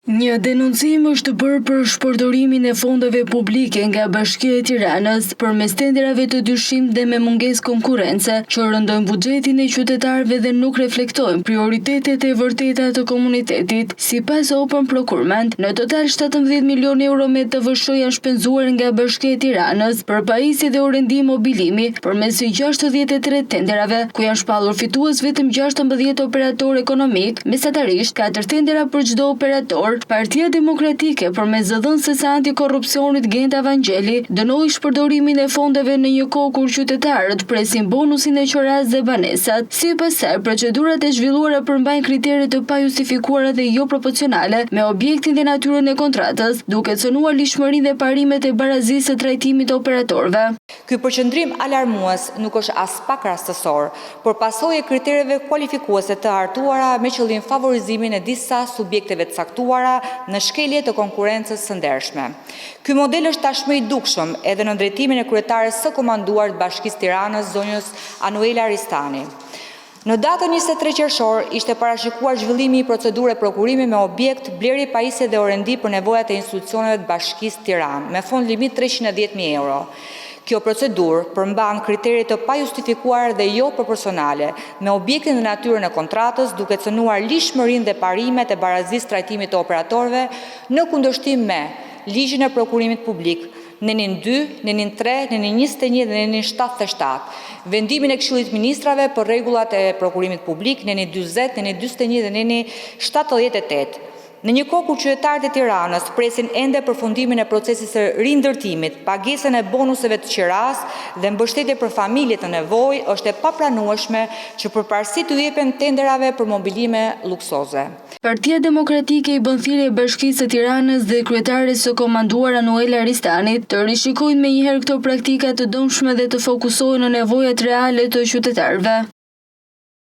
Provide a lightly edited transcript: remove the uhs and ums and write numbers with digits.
Një denuncim është bërë për shpërdorimin e fondeve publike nga Bashkia e Tiranës përmes tenderave të dyshim dhe me mungesë konkurrence që rëndojnë buxhetin e qytetarëve dhe nuk reflektojnë prioritetet e vërteta të komunitetit. Sipas Open Procurement, në total 17 milion euro me TVSH janë shpenzuar nga Bashkia e Tiranës për pajisje dhe urendim mobilimi përmes 63 tenderave, ku janë shpallur fitues vetëm 16 operator ekonomik, mesatarisht 4 tendera për çdo operator. Partia Demokratike përmes zëdhënëses së antikorrupsionit Genta Vangjeli dënoi shpërdorimin e fondeve në një kohë kur qytetarët presin bonusin e qoraz dhe banesat. Sipas saj, procedurat e zhvilluara përmbajnë kritere të pajustifikuara dhe jo proporcionale me objektin dhe natyrën e kontratës, duke cënuar lishmërinë dhe parimet e barazisë së trajtimit të operatorëve. Ky përqendrim alarmues nuk është as pak rastësor, por pasojë e kritereve kualifikuese të hartuara me qëllim favorizimin e disa subjekteve të caktuara në shkelje të konkurrencës së ndershme. Ky model është tashmë i dukshëm edhe në drejtimin e kryetares së komanduar të Bashkisë Tiranës, zonjës Anuela Ristani. Në datën 23 qershor ishte parashikuar zhvillimi i procedure prokurimi me objekt blerje pajisje dhe orendi për nevojat e institucioneve të Bashkisë Tiranë, me fond limit 310.000 euro. Kjo procedurë përmban kriteret të pajustifikuar dhe jo proporcionale me objektin dhe natyrën e kontratës, duke cënuar lishmërinë dhe parimet e barazisë trajtimit të operatorëve në kundërshtim me ligjin e prokurimit publik, nenin 2, nenin 3, nenin 21 dhe nenin 77, vendimin e Këshillit të Ministrave për rregullat e prokurimit publik, nenin 40, nenin 41 dhe nenin 78. Në një kohë kur qytetarët e Tiranës presin ende përfundimin e procesit së rindërtimit, pagesën e bonuseve të qiras dhe mbështetje për familje të nevojë, është e papranueshme që përparësi të jepen tenderave për mobilime luksoze. Partia Demokratike i bën thirrje Bashkisë së Tiranës dhe kryetares së komanduar Anuela Ristani të rishikojnë menjëherë këto praktika të dëmshme dhe të fokusohen në nevojat reale të qytetarëve.